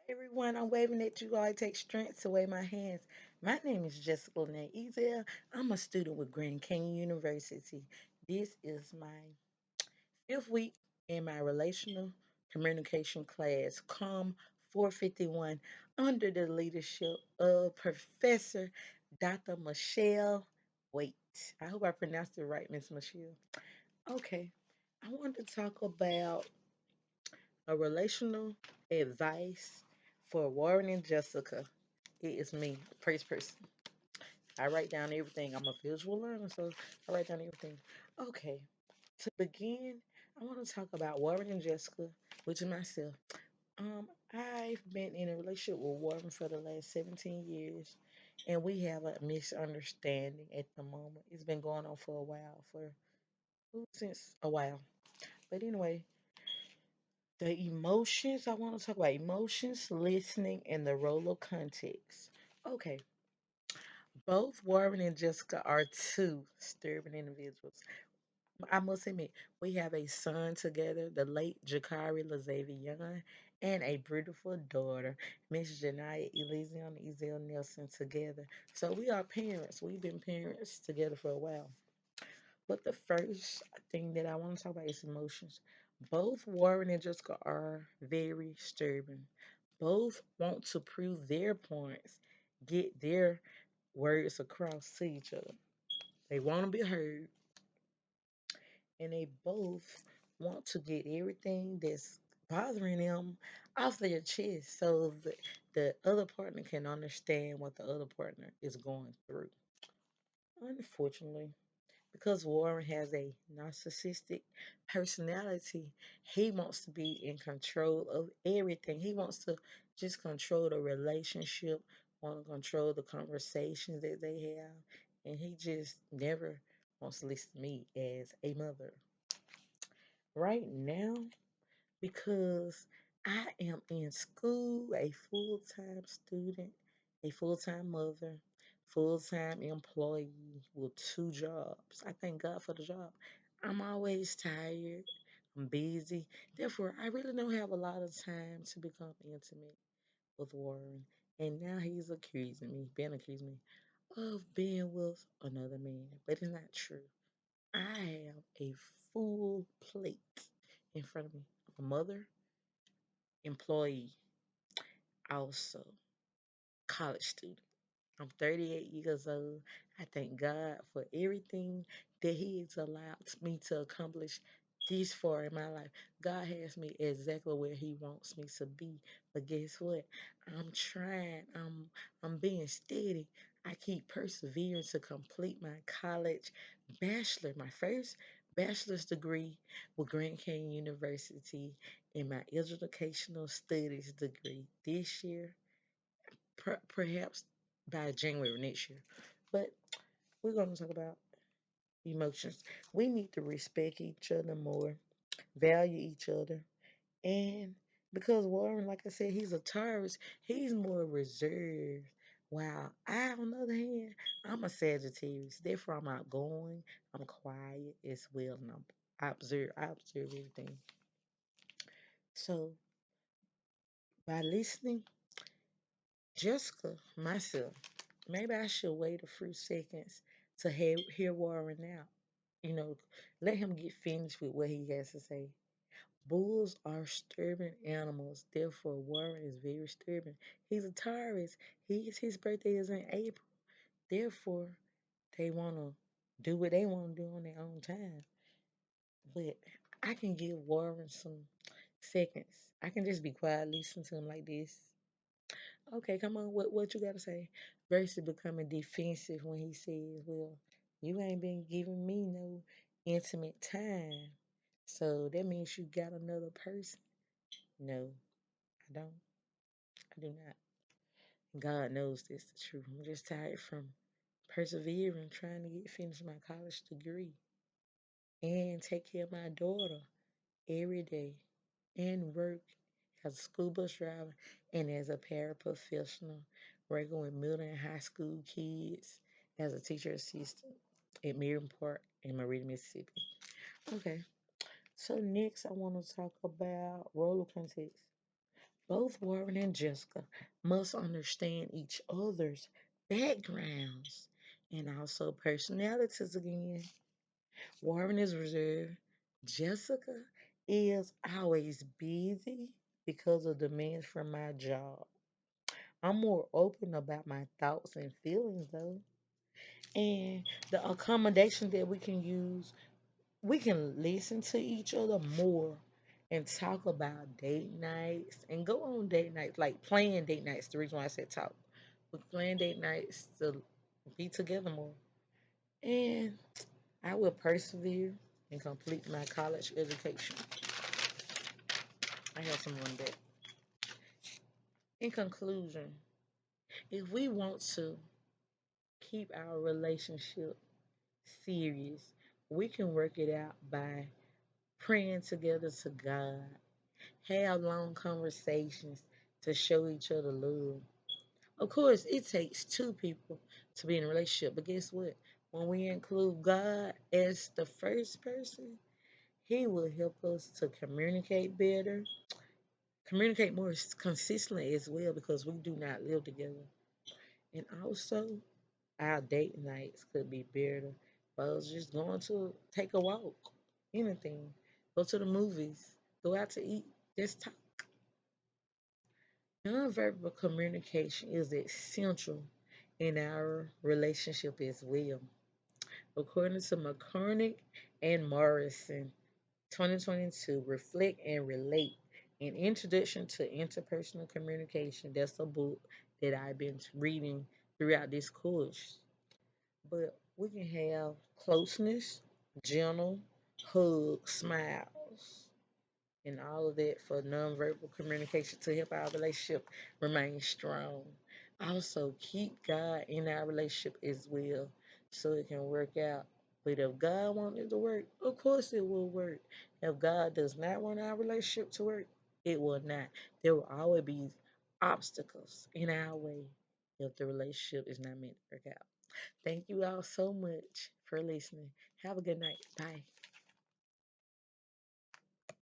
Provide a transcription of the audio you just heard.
Everyone, I'm waving at you all. It takes strength to wave my hands. My name is Jessica Lene Ezel. I'm a student with Grand Canyon University. This is my fifth week in my relational communication class, Com-451, under the leadership of Professor Dr. Michelle Wayte. I hope I pronounced it right, Miss Michelle. Okay, I want to talk about a relational advice for Warren and Jessica. It is me, praise person. I write down everything. I'm a visual learner, so I write down everything. Okay, to begin, I want to talk about Warren and Jessica, which is myself. I've been in a relationship with Warren for the last 17 years, and we have a misunderstanding at the moment. It's been going on for a while, since a while. But anyway, the emotions, I want to talk about emotions, listening, and the role of context. Okay, both Warren and Jessica are two stubborn individuals. I must admit, we have a son together, the late Jakari Lazavi Young, and a beautiful daughter, Miss Janaya Elysium Ezel Nelson, together. So we are parents. We've been parents together for a while. But the first thing that I want to talk about is emotions. Both Warren and Jessica are very stubborn. Both want to prove their points, get their words across to each other. They want to be heard, and they both want to get everything that's bothering them off their chest so that the other partner can understand what the other partner is going through. Unfortunately, because Warren has a narcissistic personality, he wants to be in control of everything. He wants to just control the relationship, want to control the conversations that they have, and he just never wants to listen to me as a mother. Right now, because I am in school, a full time student, a full time mother, full time employee with two jobs. I thank God for the job. I'm always tired, I'm busy. Therefore, I really don't have a lot of time to become intimate with Warren. And now he's been accusing me of being with another man. But it's not true. I have a full plate in front of me. I'm a mother, employee, also college student. I'm 38 years old. I thank God for everything that He has allowed me to accomplish this far in my life. God has me exactly where He wants me to be. But guess what? I'm trying. I'm being steady. I keep persevering to complete my college my first bachelor's degree with Grand Canyon University in my educational studies degree this year, perhaps by January next year. But we're going to talk about emotions. We need to respect each other more, value each other, and because Warren, like I said, he's a Taurus, he's more reserved. While I, on the other hand, I'm a Sagittarius. Therefore, I'm outgoing, I'm quiet as well, and I observe everything. So by listening, Jessica, myself, maybe I should wait a few seconds to hear Warren out. You know, let him get finished with what he has to say. Bulls are stubborn animals. Therefore, Warren is very stubborn. He's a Taurus. His birthday is in April. Therefore, they want to do what they want to do on their own time. But I can give Warren some seconds. I can just be quiet, listen to him like this. Okay, come on, what you gotta say? Versus becoming defensive when he says, well, you ain't been giving me no intimate time. So that means you got another person. No, I don't. I do not. God knows this is the truth. I'm just tired from persevering, trying to get finished my college degree and take care of my daughter every day and work as a school bus driver and as a paraprofessional, working with middle and high school kids as a teacher assistant at Miriam Park in Merida, Mississippi. Okay, so next I want to talk about role of context. Both Warren and Jessica must understand each other's backgrounds and also personalities again. Warren is reserved. Jessica is always busy because of demands from my job. I'm more open about my thoughts and feelings though. And the accommodation that we can use, we can listen to each other more and talk about date nights and go on date nights, like plan date nights. The reason why I said talk, we plan date nights to be together more. And I will persevere and complete my college education. I have some on that. In conclusion, if we want to keep our relationship serious, we can work it out by praying together to God, have long conversations to show each other love. Of course, it takes two people to be in a relationship, but guess what? When we include God as the first person, He will help us to communicate better, communicate more consistently as well because we do not live together. And also, our date nights could be better. But us just going to take a walk, anything, go to the movies, go out to eat, just talk. Nonverbal communication is essential in our relationship as well. According to McCormick and Morrison, 2022, Reflect and Relate, an introduction to interpersonal communication. That's a book that I've been reading throughout this course. But we can have closeness, gentle, hugs, smiles, and all of that for nonverbal communication to help our relationship remain strong. Also, keep God in our relationship as well so it can work out. But if God wants it to work, of course it will work. If God does not want our relationship to work, it will not. There will always be obstacles in our way if the relationship is not meant to work out. Thank you all so much for listening. Have a good night. Bye.